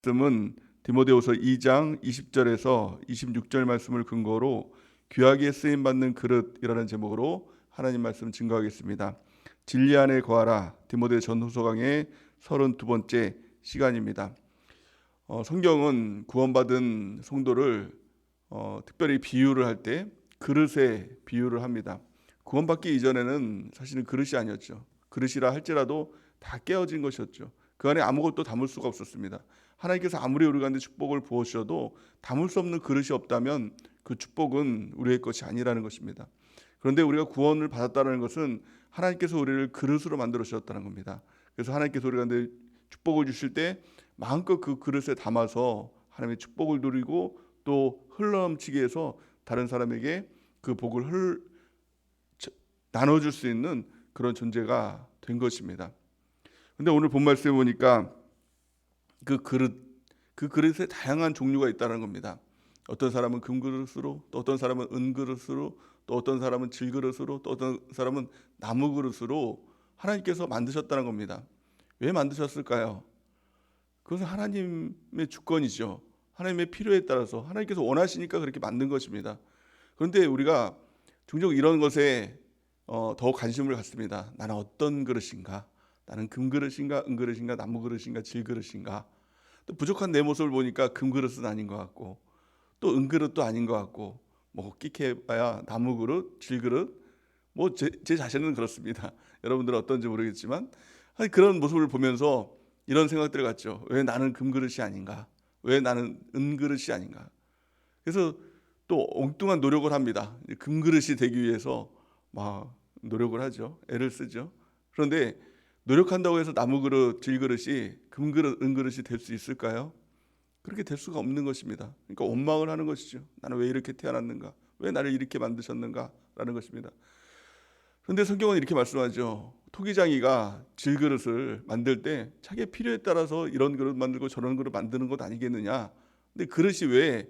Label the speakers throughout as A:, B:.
A: 말씀은 디모데후서 2장 20절에서 26절 말씀을 근거로 귀하게 쓰임 받는 그릇이라는 제목으로 하나님 말씀 증거하겠습니다. 진리 안에 거하라. 디모데 전후서 강의 32번째 시간입니다. 성경은 구원받은 성도를 특별히 비유를 할 때 그릇에 비유를 합니다. 구원받기 이전에는 사실은 그릇이 아니었죠. 그릇이라 할지라도 다 깨어진 것이었죠. 그 안에 아무것도 담을 수가 없었습니다. 하나님께서 아무리 우리 가운데 축복을 부어주셔도 담을 수 없는 그릇이 없다면 그 축복은 우리의 것이 아니라는 것입니다. 그런데 우리가 구원을 받았다는 것은 하나님께서 우리를 그릇으로 만들어 주셨다는 겁니다. 그래서 하나님께서 우리 가운데 축복을 주실 때 마음껏 그 그릇에 담아서 하나님의 축복을 누리고 또 흘러넘치게 해서 다른 사람에게 그 복을 나눠줄 수 있는 그런 존재가 된 것입니다. 근데 오늘 본 말씀에 보니까 그 그릇에 다양한 종류가 있다는 겁니다. 어떤 사람은 금그릇으로, 또 어떤 사람은 은그릇으로, 또 어떤 사람은 질그릇으로, 또 어떤 사람은 나무그릇으로 하나님께서 만드셨다는 겁니다. 왜 만드셨을까요? 그것은 하나님의 주권이죠. 하나님의 필요에 따라서 하나님께서 원하시니까 그렇게 만든 것입니다. 그런데 우리가 종종 이런 것에 더 관심을 갖습니다. 나는 어떤 그릇인가? 나는 금그릇인가, 은그릇인가, 나무그릇인가, 질그릇인가? 또 부족한 내 모습을 보니까 금그릇은 아닌 것 같고, 또 은그릇도 아닌 것 같고, 뭐 끽해봐야 나무그릇, 질그릇, 뭐 제 자신은 그렇습니다. 여러분들은 어떤지 모르겠지만 그런 모습을 보면서 이런 생각들을 갖죠. 왜 나는 금그릇이 아닌가? 왜 나는 은그릇이 아닌가? 그래서 또 엉뚱한 노력을 합니다. 금그릇이 되기 위해서 막 노력을 하죠. 애를 쓰죠. 그런데 노력한다고 해서 나무그릇, 질그릇이 금그릇, 은그릇이 될 수 있을까요? 그렇게 될 수가 없는 것입니다. 그러니까 원망을 하는 것이죠. 나는 왜 이렇게 태어났는가? 왜 나를 이렇게 만드셨는가? 라는 것입니다. 그런데 성경은 이렇게 말씀하죠. 토기장이가 질그릇을 만들 때 자기의 필요에 따라서 이런 그릇 만들고 저런 그릇 만드는 것 아니겠느냐? 근데 그릇이 왜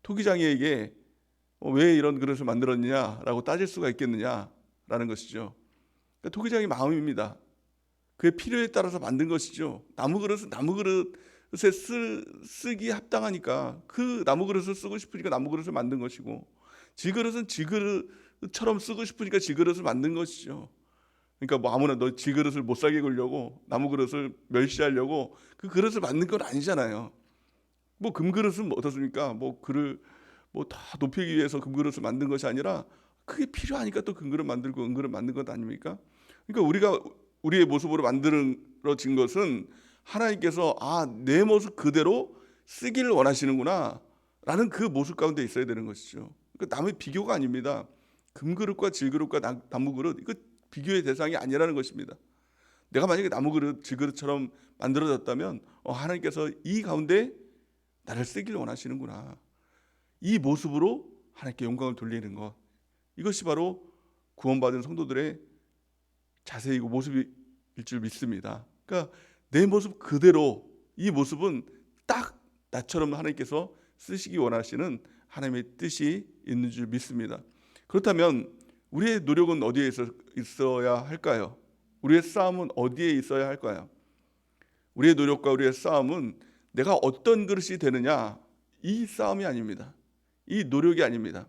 A: 토기장이에게 왜 이런 그릇을 만들었느냐라고 따질 수가 있겠느냐라는 것이죠. 그러니까 토기장의 마음입니다. 그의 필요에 따라서 만든 것이죠. 나무 그릇은 나무 그릇에 쓰기 합당하니까 그 나무 그릇을 쓰고 싶으니까 나무 그릇을 만든 것이고, 질그릇은 질그릇처럼 쓰고 싶으니까 질그릇을 만든 것이죠. 그러니까 뭐 아무나 너 질그릇을 못 살게 굴려고 나무 그릇을 멸시하려고 그 그릇을 만든 건 아니잖아요. 뭐 금그릇은 뭐 어떻습니까? 뭐 그릇 뭐 다 높이기 위해서 금그릇을 만든 것이 아니라 그게 필요하니까 또 금그릇 만들고 은그릇 만든 것 아닙니까? 그러니까 우리가 우리의 모습으로 만들어진 것은 하나님께서 내 모습 그대로 쓰기를 원하시는구나 라는 그 모습 가운데 있어야 되는 것이죠. 그러니까 남의 비교가 아닙니다. 금그릇과 질그릇과 나무그릇, 이거 비교의 대상이 아니라는 것입니다. 내가 만약에 나무그릇, 질그릇처럼 만들어졌다면 하나님께서 이 가운데 나를 쓰기를 원하시는구나, 이 모습으로 하나님께 영광을 돌리는 것, 이것이 바로 구원받은 성도들의 자세이고 모습일 줄 믿습니다. 그러니까 내 모습 그대로, 이 모습은 딱 나처럼 하나님께서 쓰시기 원하시는 하나님의 뜻이 있는 줄 믿습니다. 그렇다면 우리의 노력은 어디에 있어야 할까요? 우리의 싸움은 어디에 있어야 할까요? 우리의 노력과 우리의 싸움은 내가 어떤 그릇이 되느냐, 이 싸움이 아닙니다. 이 노력이 아닙니다.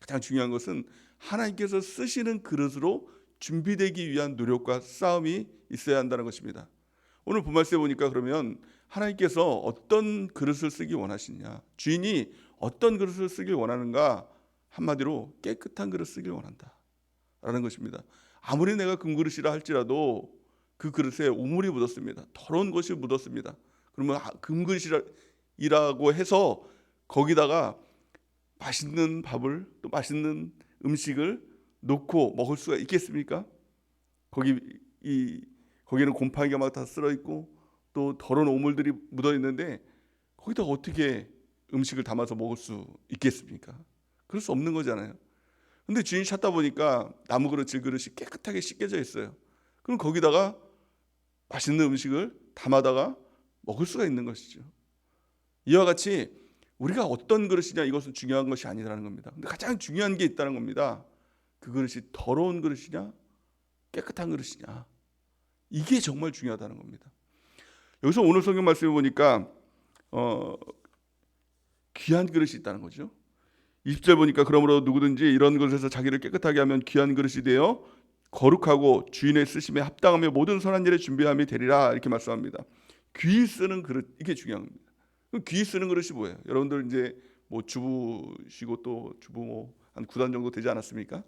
A: 가장 중요한 것은 하나님께서 쓰시는 그릇으로 준비되기 위한 노력과 싸움이 있어야 한다는 것입니다. 오늘 본말씀에 보니까 그러면 하나님께서 어떤 그릇을 쓰기 원하시냐, 주인이 어떤 그릇을 쓰길 원하는가, 한마디로 깨끗한 그릇 쓰길 원한다 라는 것입니다. 아무리 내가 금그릇이라 할지라도 그 그릇에 우물이 묻었습니다. 더러운 것이 묻었습니다. 그러면 금그릇이라고 해서 거기다가 맛있는 밥을, 또 맛있는 음식을 놓고 먹을 수가 있겠습니까? 거기는 곰팡이가 막 다 쓸어 있고 또 더러운 오물들이 묻어 있는데 거기다 어떻게 음식을 담아서 먹을 수 있겠습니까? 그럴 수 없는 거잖아요. 근데 주인이 찾다 보니까 나무 그릇, 질그릇이 깨끗하게 씻겨져 있어요. 그럼 거기다가 맛있는 음식을 담아다가 먹을 수가 있는 것이죠. 이와 같이 우리가 어떤 그릇이냐, 이것은 중요한 것이 아니라는 겁니다. 근데 가장 중요한 게 있다는 겁니다. 그 그릇이 더러운 그릇이냐, 깨끗한 그릇이냐, 이게 정말 중요하다는 겁니다. 여기서 오늘 성경 말씀을 보니까 귀한 그릇이 있다는 거죠. 20절 보니까 그러므로 누구든지 이런 것에서 자기를 깨끗하게 하면 귀한 그릇이 되어 거룩하고 주인의 쓰심에 합당하며 모든 선한 일에 준비함이 되리라 이렇게 말씀합니다. 귀 쓰는 그릇, 이게 중요합니다. 귀 쓰는 그릇이 뭐예요? 여러분들 이제 뭐 주부시고 또 주부 뭐 한 9단 정도 되지 않았습니까?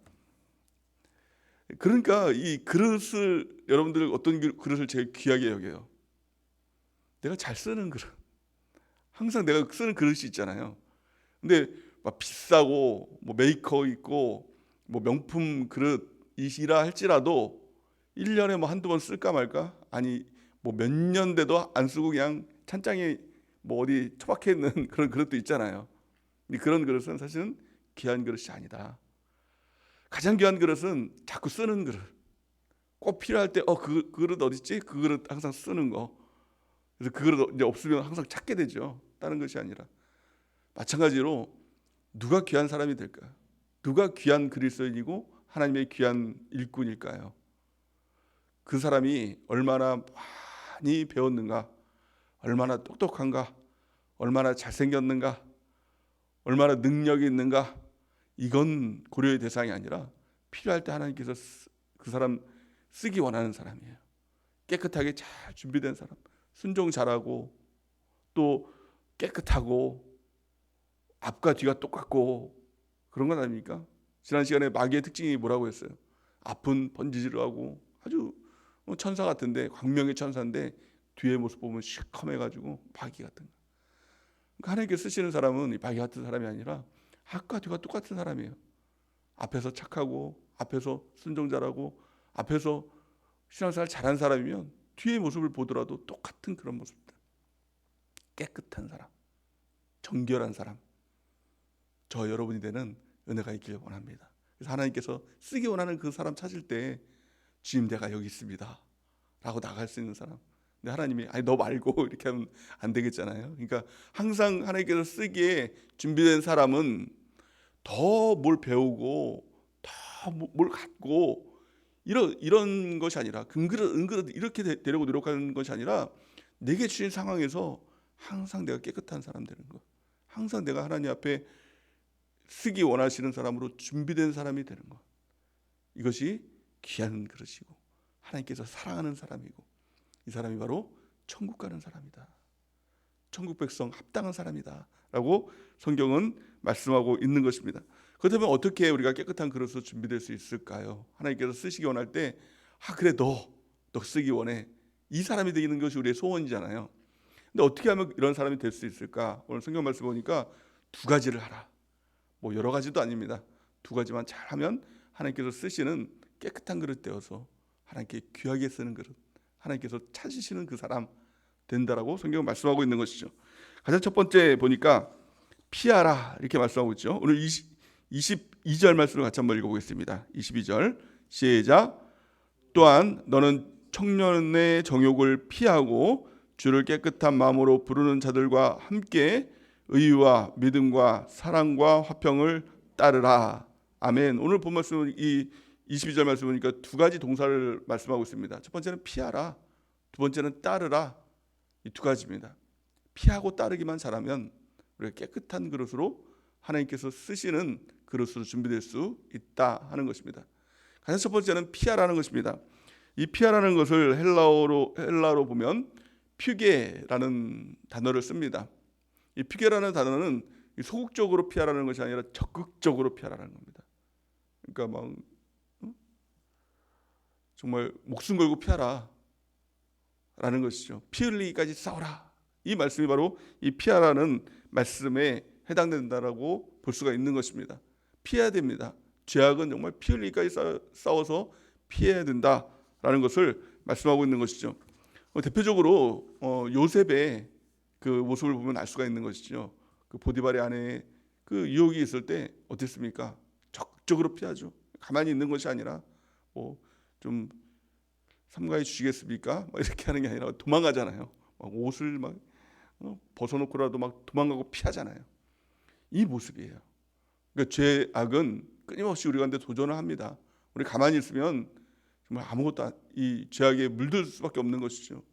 A: 그러니까 이 그릇을, 여러분들 어떤 그릇을 제일 귀하게 여겨요? 내가 잘 쓰는 그릇. 항상 내가 쓰는 그릇이 있잖아요. 근데 막 비싸고 뭐 메이커 있고 뭐 명품 그릇이라 할지라도 1년에 뭐 한두 번 쓸까 말까? 아니 뭐 몇 년 돼도 안 쓰고 그냥 찬장에 뭐 어디 처박혀 있는 그런 그릇도 있잖아요. 근데 그런 그릇은 사실은 귀한 그릇이 아니다. 가장 귀한 그릇은 자꾸 쓰는 그릇. 꼭 필요할 때 그 그릇 어디 있지? 그 그릇 항상 쓰는 거. 그래서 그 그릇 이제 없으면 항상 찾게 되죠. 다른 것이 아니라. 마찬가지로 누가 귀한 사람이 될까요? 누가 귀한 그리스도인이고 하나님의 귀한 일꾼일까요? 그 사람이 얼마나 많이 배웠는가, 얼마나 똑똑한가, 얼마나 잘생겼는가, 얼마나 능력이 있는가, 이건 고려의 대상이 아니라 필요할 때 하나님께서 그 사람 쓰기 원하는 사람이에요. 깨끗하게 잘 준비된 사람, 순종 잘하고 또 깨끗하고 앞과 뒤가 똑같고 그런 건 아닙니까? 지난 시간에 마귀의 특징이 뭐라고 했어요? 앞은 번지르르 하고 아주 천사 같은데, 광명의 천사인데 뒤에 모습 보면 시커매가지고 마귀 같은 거. 그러니까 하나님께 쓰시는 사람은 이 마귀 같은 사람이 아니라 앞과 뒤가 똑같은 사람이에요. 앞에서 착하고 앞에서 순종 잘하고 앞에서 신앙생활 잘한 사람이면 뒤의 모습을 보더라도 똑같은 그런 모습들. 깨끗한 사람, 정결한 사람, 저 여러분이 되는 은혜가 있기를 원합니다. 그래서 하나님께서 쓰기 원하는 그 사람 찾을 때 주님 내가 여기 있습니다 라고 나갈 수 있는 사람. 근데 하나님이 아니 너 말고 이렇게 하면 안 되겠잖아요. 그러니까 항상 하나님께서 쓰기에 준비된 사람은 더 뭘 배우고 더 뭘 갖고 이런 것이 아니라 은그릇 이렇게 되려고 노력하는 것이 아니라 내게 주신 상황에서 항상 내가 깨끗한 사람 되는 것, 항상 내가 하나님 앞에 쓰기 원하시는 사람으로 준비된 사람이 되는 것, 이것이 귀한 그릇이고 하나님께서 사랑하는 사람이고 이 사람이 바로 천국 가는 사람이다, 천국 백성 합당한 사람이다 라고 성경은 말씀하고 있는 것입니다. 그렇다면 어떻게 우리가 깨끗한 그릇으로 준비될 수 있을까요? 하나님께서 쓰시기 원할 때 그래 너 쓰기 원해, 이 사람이 되는 것이 우리의 소원이잖아요. 근데 어떻게 하면 이런 사람이 될 수 있을까? 오늘 성경 말씀 보니까 두 가지를 하라. 뭐 여러 가지도 아닙니다. 두 가지만 잘하면 하나님께서 쓰시는 깨끗한 그릇 되어서 하나님께 귀하게 쓰는 그릇, 하나님께서 찾으시는 그 사람 된다라고 성경은 말씀하고 있는 것이죠. 가장 첫 번째 보니까 피하라 이렇게 말씀하고 있죠. 오늘 22절 말씀을 같이 한번 읽어보겠습니다. 22절 시작. 또한 너는 청년의 정욕을 피하고 주를 깨끗한 마음으로 부르는 자들과 함께 의와 믿음과 사랑과 화평을 따르라. 아멘. 오늘 본 말씀은 이 22절 말씀 보니까 두 가지 동사를 말씀하고 있습니다. 첫 번째는 피하라, 두 번째는 따르라. 이 두 가지입니다. 피하고 따르기만 잘하면 우리가 깨끗한 그릇으로 하나님께서 쓰시는 그릇으로 준비될 수 있다 하는 것입니다. 가장 첫 번째는 피하라는 것입니다. 이 피하라는 것을 헬라어로 보면 퓨게라는 단어를 씁니다. 이 퓨게라는 단어는 소극적으로 피하라는 것이 아니라 적극적으로 피하라는 겁니다. 그러니까 막 정말 목숨 걸고 피하라 라는 것이죠. 피 흘리기까지 싸워라. 이 말씀이 바로 이 피하라는 말씀에 해당된다라고 볼 수가 있는 것입니다. 피해야 됩니다. 죄악은 정말 피 흘리기까지 싸워서 피해야 된다라는 것을 말씀하고 있는 것이죠. 대표적으로 요셉의 그 모습을 보면 알 수가 있는 것이죠. 그 보디발의 아내의 그 유혹이 있을 때 어땠습니까? 적극적으로 피하죠. 가만히 있는 것이 아니라 뭐 좀 삼가해 주시겠습니까? 막 이렇게 하는 게 아니라 도망가잖아요. 막 옷을 막 벗어놓고라도 막 도망가고 피하잖아요. 이 모습이에요. 그러니까 죄악은 끊임없이 우리 가운데 도전을 합니다. 우리 가만히 있으면 정말 아무것도 이 죄악에 물들 수밖에 없는 것이죠.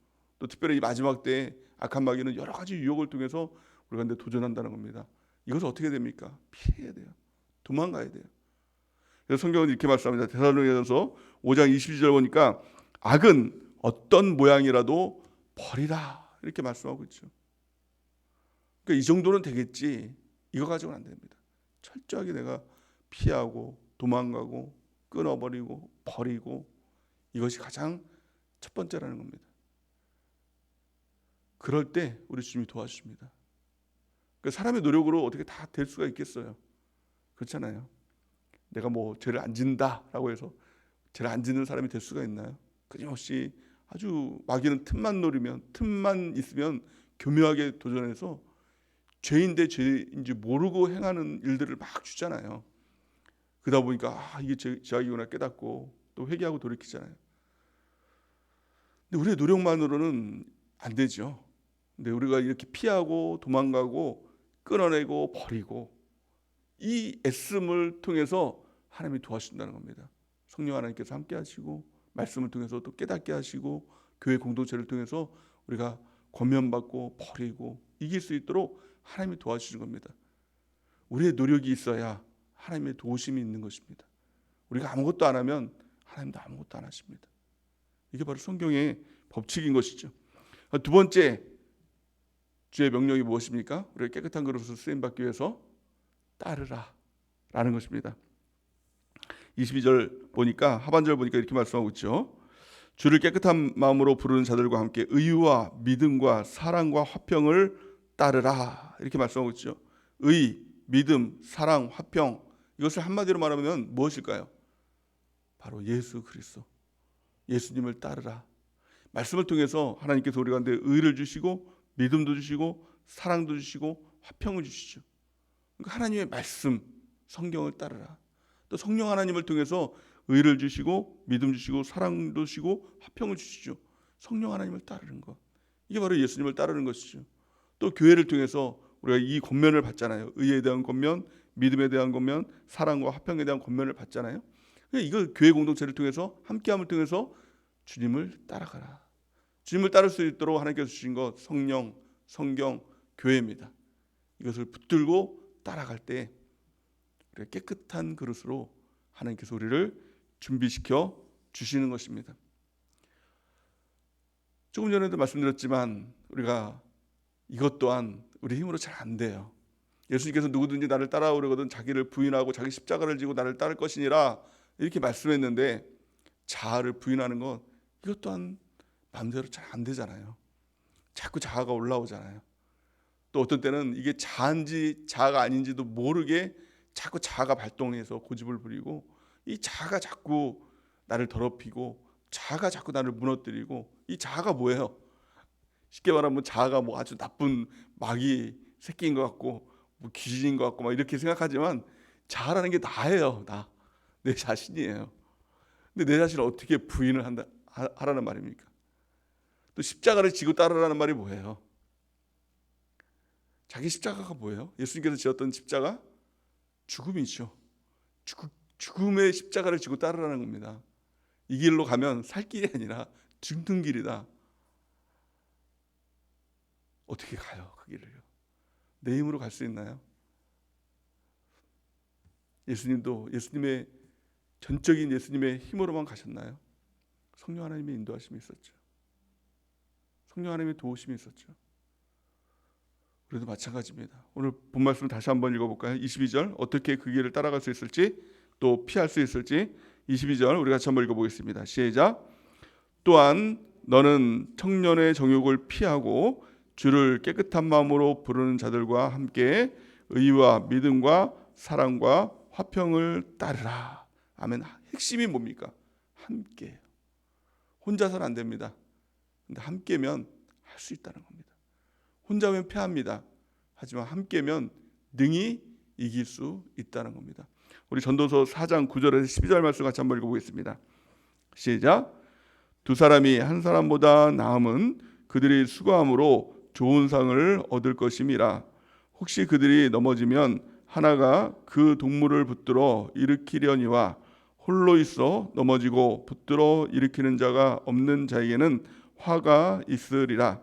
A: 또 특별히 이 마지막 때에 악한 마귀는 여러 가지 유혹을 통해서 우리가 근데 도전한다는 겁니다. 이것을 어떻게 됩니까? 피해야 돼요. 도망가야 돼요. 그래서 성경은 이렇게 말씀합니다. 데살로니가서 5장 22절 보니까 악은 어떤 모양이라도 버리라 이렇게 말씀하고 있죠. 그러니까 이 정도는 되겠지. 이거 가지고는 안 됩니다. 철저하게 내가 피하고 도망가고 끊어버리고 버리고 이것이 가장 첫 번째라는 겁니다. 그럴 때 우리 주님이 도와주십니다. 그러니까 사람의 노력으로 어떻게 다 될 수가 있겠어요? 그렇잖아요. 내가 뭐 죄를 안 짓는다라고 해서 죄를 안 짓는 사람이 될 수가 있나요? 끊임없이 아주 마귀는 틈만 노리면 틈만 있으면 교묘하게 도전해서 죄인데 죄인지 모르고 행하는 일들을 막 주잖아요. 그러다 보니까 이게 죄악이구나 깨닫고 또 회개하고 돌이키잖아요. 근데 우리의 노력만으로는 안 되죠. 근데 우리가 이렇게 피하고 도망가고 끊어내고 버리고 이 애씀을 통해서 하나님이 도와주신다는 겁니다. 성령 하나님께서 함께 하시고 말씀을 통해서 또 깨닫게 하시고 교회 공동체를 통해서 우리가 권면받고 버리고 이길 수 있도록 하나님이 도와주시는 겁니다. 우리의 노력이 있어야 하나님의 도우심이 있는 것입니다. 우리가 아무것도 안 하면 하나님도 아무것도 안 하십니다. 이게 바로 성경의 법칙인 것이죠. 두 번째 주의 명령이 무엇입니까? 우리가 깨끗한 그릇으로 쓰임받기 위해서 따르라 라는 것입니다. 22절 보니까 하반절 보니까 이렇게 말씀하고 있죠. 주를 깨끗한 마음으로 부르는 자들과 함께 의와 믿음과 사랑과 화평을 따르라 이렇게 말씀하고 있죠. 의, 믿음, 사랑, 화평 이것을 한마디로 말하면 무엇일까요? 바로 예수 그리스도, 예수님을 따르라. 말씀을 통해서 하나님께서 우리 가운데 의를 주시고 믿음도 주시고 사랑도 주시고 화평을 주시죠. 그러니까 하나님의 말씀, 성경을 따르라. 또 성령 하나님을 통해서 의를 주시고 믿음 주시고 사랑도 주시고 화평을 주시죠. 성령 하나님을 따르는 것. 이게 바로 예수님을 따르는 것이죠. 또 교회를 통해서 우리가 이 권면을 받잖아요. 의에 대한 권면, 믿음에 대한 권면, 사랑과 화평에 대한 권면을 받잖아요. 이걸 교회 공동체를 통해서 함께함을 통해서 주님을 따라가라. 주님을 따를 수 있도록 하나님께서 주신 것 성령, 성경, 교회입니다. 이것을 붙들고 따라갈 때 우리가 깨끗한 그릇으로 하나님께서 우리를 준비시켜 주시는 것입니다. 조금 전에도 말씀드렸지만 우리가 이것 또한 우리 힘으로 잘 안 돼요. 예수님께서 누구든지 나를 따라오려거든 자기를 부인하고 자기 십자가를 지고 나를 따를 것이니라 이렇게 말씀했는데 자아를 부인하는 것 이것 또한 마음대로 잘 안 되잖아요. 자꾸 자아가 올라오잖아요. 또 어떤 때는 이게 자아인지 자아가 아닌지도 모르게 자꾸 자아가 발동해서 고집을 부리고 이 자아가 자꾸 나를 더럽히고 자아가 자꾸 나를 무너뜨리고 이 자아가 뭐예요? 쉽게 말하면 자아가 뭐 아주 나쁜 마귀 새끼인 것 같고 뭐 귀신인 것 같고 막 이렇게 생각하지만 자아라는 게 나예요. 내 자신이에요. 근데 내 자신을 어떻게 부인을 하라는 말입니까? 또 십자가를 지고 따르라는 말이 뭐예요? 자기 십자가가 뭐예요? 예수님께서 지었던 십자가? 죽음이죠. 죽음의 십자가를 지고 따르라는 겁니다. 이 길로 가면 살 길이 아니라 죽는 길이다. 어떻게 가요? 그 길을요? 내 힘으로 갈 수 있나요? 예수님도 예수님의 전적인 예수님의 힘으로만 가셨나요? 성령 하나님의 인도하심이 있었죠. 성령 하나님의 도우심이 있었죠. 우리도 마찬가지입니다. 오늘 본 말씀 다시 한번 읽어볼까요? 22절 어떻게 그 길을 따라갈 수 있을지 또 피할 수 있을지 22절 우리 같이 한번 읽어보겠습니다. 시작. 또한 너는 청년의 정욕을 피하고 주를 깨끗한 마음으로 부르는 자들과 함께 의와 믿음과 사랑과 화평을 따르라. 아멘. 핵심이 뭡니까? 함께. 혼자서는 안 됩니다. 근데 함께면 할 수 있다는 겁니다. 혼자면 패합니다. 하지만 함께면 능히 이길 수 있다는 겁니다. 우리 전도서 4장 9절에서 12절 말씀 같이 한번 읽어보겠습니다. 시작. 두 사람이 한 사람보다 나음은 그들이 수고함으로 좋은 상을 얻을 것임이라. 혹시 그들이 넘어지면 하나가 그 동물을 붙들어 일으키려니와 홀로 있어 넘어지고 붙들어 일으키는 자가 없는 자에게는 화가 있으리라.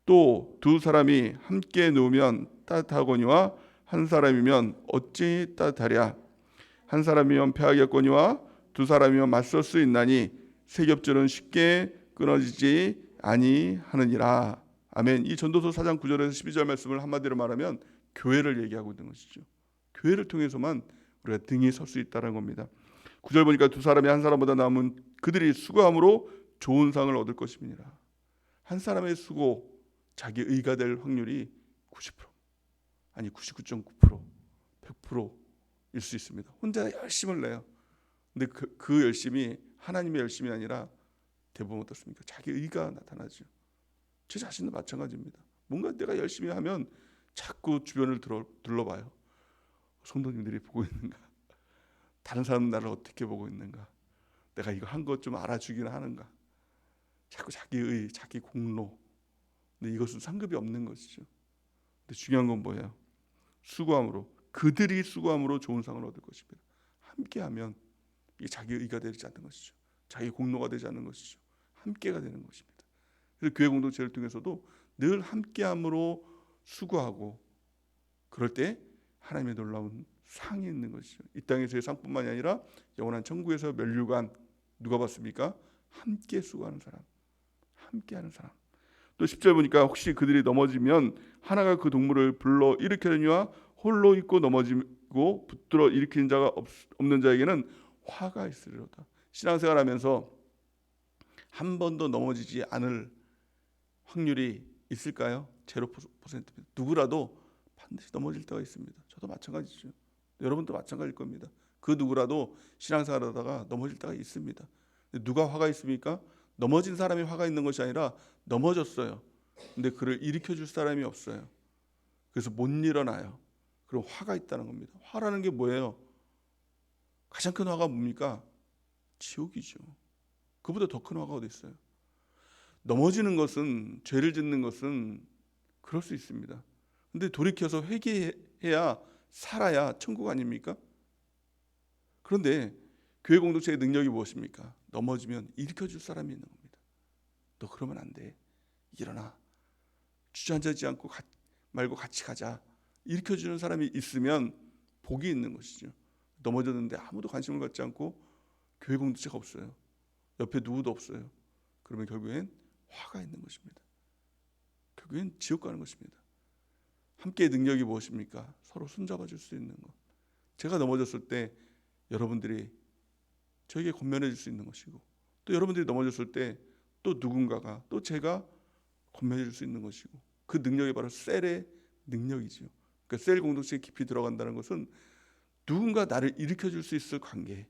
A: 또 두 사람이 함께 누우면 따뜻하거니와 한 사람이면 어찌 따뜻하랴. 한 사람이면 패하겠거니와 두 사람이면 맞설 수 있나니 세 겹줄은 쉽게 끊어지지 아니하느니라. 아멘. 이 전도서 4장 9절에서 12절 말씀을 한마디로 말하면 교회를 얘기하고 있는 것이죠. 교회를 통해서만 우리가 등이 설 수 있다는 겁니다. 9절 보니까 두 사람이 한 사람보다 나은 그들이 수고함으로 좋은 상을 얻을 것입니다. 한 사람의 수고, 자기 의가 될 확률이 90%, 아니 99.9%, 100%일 수 있습니다. 혼자 열심을 내요. 근데 그 열심이 하나님의 열심이 아니라 대부분 어떻습니까? 자기 의가 나타나죠. 제 자신도 마찬가지입니다. 뭔가 내가 열심히 하면 자꾸 주변을 둘러봐요. 성도님들이 보고 있는가? 다른 사람은 나를 어떻게 보고 있는가? 내가 이거 한 것 좀 알아주기는 하는가? 자꾸 자기 의, 자기 공로. 근데 이것은 상급이 없는 것이죠. 근데 중요한 건 뭐예요? 수고함으로, 그들이 수고함으로 좋은 상을 얻을 것입니다. 함께하면 이게 자기 의가 되지 않는 것이죠. 자기 공로가 되지 않는 것이죠. 함께가 되는 것입니다. 그래서 교회 공동체를 통해서도 늘 함께함으로 수고하고 그럴 때 하나님의 놀라운 상이 있는 것이죠. 이 땅에서의 상뿐만이 아니라 영원한 천국에서 면류관 누가 받습니까? 함께 수고하는 사람, 함께하는 사람. 또 10절 보니까 혹시 그들이 넘어지면 하나가 그 동물을 불러 일으키려니와 홀로 있고 넘어지고 붙들어 일으키는 자가 없는 자에게는 화가 있으리로다. 신앙생활하면서 한 번도 넘어지지 않을 확률이 있을까요? 0%입니다. 누구라도 반드시 넘어질 때가 있습니다. 저도 마찬가지죠. 여러분도 마찬가지일 겁니다. 그 누구라도 신앙생활하다가 넘어질 때가 있습니다. 누가 화가 있습니까? 넘어진 사람이 화가 있는 것이 아니라 넘어졌어요. 근데 그를 일으켜줄 사람이 없어요. 그래서 못 일어나요. 그럼 화가 있다는 겁니다. 화라는 게 뭐예요? 가장 큰 화가 뭡니까? 지옥이죠. 그보다 더 큰 화가 어디 있어요? 넘어지는 것은, 죄를 짓는 것은 그럴 수 있습니다. 근데 돌이켜서 회개해야 살아야 천국 아닙니까? 그런데 교회 공동체의 능력이 무엇입니까? 넘어지면 일으켜줄 사람이 있는 겁니다. 너 그러면 안 돼. 일어나. 주저앉지 않고 말고 같이 가자. 일으켜주는 사람이 있으면 복이 있는 것이죠. 넘어졌는데 아무도 관심을 갖지 않고 교회 공동체가 없어요. 옆에 누구도 없어요. 그러면 결국엔 화가 있는 것입니다. 결국엔 지옥 가는 것입니다. 함께의 능력이 무엇입니까? 서로 손잡아 줄 수 있는 것. 제가 넘어졌을 때 여러분들이 저에게 권면해 줄 수 있는 것이고, 또 여러분들이 넘어졌을 때 또 누군가가 또 제가 권면해 줄 수 있는 것이고, 그 능력이 바로 셀의 능력이죠. 그러니까 셀 공동체에 깊이 들어간다는 것은 누군가 나를 일으켜 줄 수 있을 관계,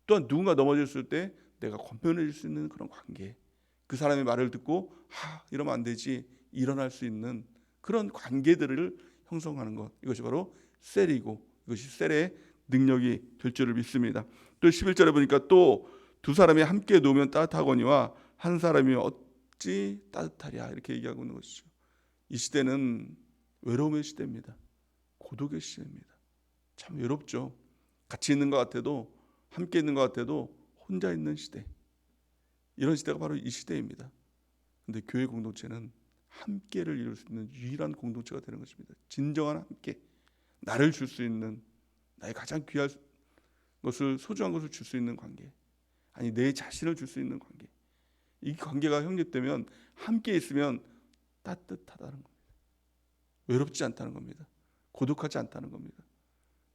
A: 또한 누군가 넘어졌을 때 내가 권면해 줄 수 있는 그런 관계, 그 사람의 말을 듣고 이러면 안 되지, 일어날 수 있는 그런 관계들을 형성하는 것, 이것이 바로 셀이고 이것이 셀의 능력이 될 줄을 믿습니다. 또 11절에 보니까 또 두 사람이 함께 놓으면 따뜻하거니와 한 사람이 어찌 따뜻하랴, 이렇게 얘기하고 있는 것이죠. 이 시대는 외로움의 시대입니다. 고독의 시대입니다. 참 외롭죠. 같이 있는 것 같아도, 함께 있는 것 같아도 혼자 있는 시대. 이런 시대가 바로 이 시대입니다. 그런데 교회 공동체는 함께를 이룰 수 있는 유일한 공동체가 되는 것입니다. 진정한 함께, 나를 줄 수 있는, 나의 가장 귀한 것을, 소중한 것을 줄 수 있는 관계, 아니 내 자신을 줄 수 있는 관계. 이 관계가 형성되면, 함께 있으면 따뜻하다는 겁니다. 외롭지 않다는 겁니다. 고독하지 않다는 겁니다.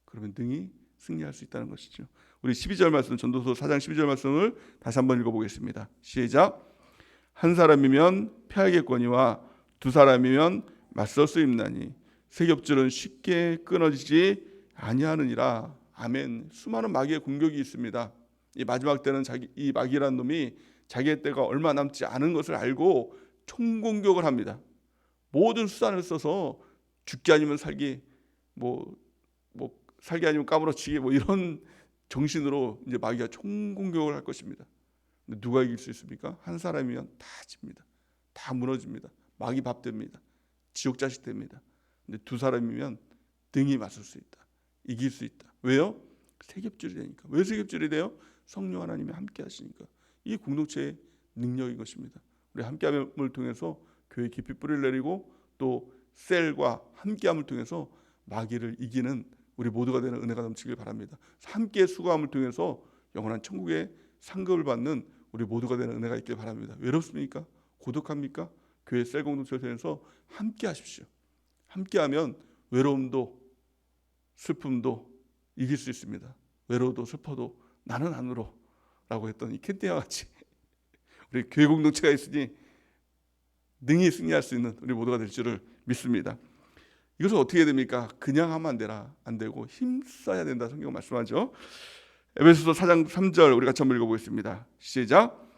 A: 그러면 능히 승리할 수 있다는 것이죠. 우리 12절 말씀, 전도서 4장 12절 말씀을 다시 한번 읽어보겠습니다. 시작. 한 사람이면 패하겠거니와 두 사람이면 맞설 수 있나니 세 겹줄은 쉽게 끊어지지 아니하느니라. 아멘. 수많은 마귀의 공격이 있습니다. 이 마지막 때는 이 마귀라는 놈이 자기의 때가 얼마 남지 않은 것을 알고 총공격을 합니다. 모든 수단을 써서 죽기 아니면 살기, 살기 아니면 까무러치기, 이런 정신으로 이제 마귀가 총공격을 할 것입니다. 근데 누가 이길 수 있습니까? 한 사람이면 다 집니다. 다 무너집니다. 마귀 밥 됩니다. 지옥 자식 됩니다. 근데 두 사람이면 등이 맞설 수 있다. 이길 수 있다. 왜요? 세 겹줄이 되니까. 왜 세 겹줄이 돼요? 성령 하나님이 함께 하시니까. 이게 공동체의 능력인 것입니다. 우리 함께함을 통해서 교회 깊이 뿌리를 내리고 또 셀과 함께함을 통해서 마귀를 이기는 우리 모두가 되는 은혜가 넘치길 바랍니다. 함께 수고함을 통해서 영원한 천국의 상급을 받는 우리 모두가 되는 은혜가 있길 바랍니다. 외롭습니까? 고독합니까? 교회 셀 공동체에서 함께 하십시오. 함께하면 외로움도 슬픔도 이길 수 있습니다. 외로워도 슬퍼도 나는 안으로 라고 했던 이 켄티와 같이 우리 교회 공동체가 있으니 능히 승리할 수 있는 우리 모두가 될 줄을 믿습니다. 이것을 어떻게 해야 됩니까? 그냥 하면 안 되고 힘써야 된다 성경 말씀하죠. 에베소서 4장 3절 우리 같이 한번 읽어보겠습니다. 시작.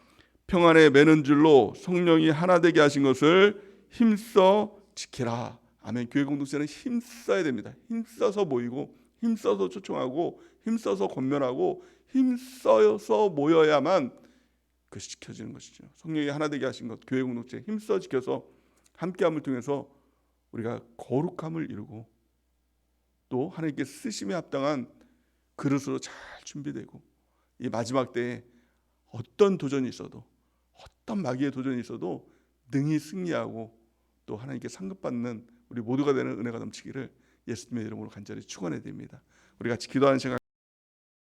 A: 평안에 매는 줄로 성령이 하나 되게 하신 것을 힘써 지키라. 아멘. 교회 공동체는 힘써야 됩니다. 힘써서 모이고 힘써서 초청하고 힘써서 권면하고 힘써서 모여야만 그것이 지켜지는 것이죠. 성령이 하나 되게 하신 것, 교회 공동체 힘써 지켜서 함께함을 통해서 우리가 거룩함을 이루고 또 하나님께 쓰심에 합당한 그릇으로 잘 준비되고 이 마지막 때에 어떤 도전이 있어도 어떤 마귀의 도전이 있어도 능히 승리하고 또 하나님께 상급받는 우리 모두가 되는 은혜가 넘치기를 예수님의 이름으로 간절히 축원해 드립니다. 우리 같이 기도하는 시간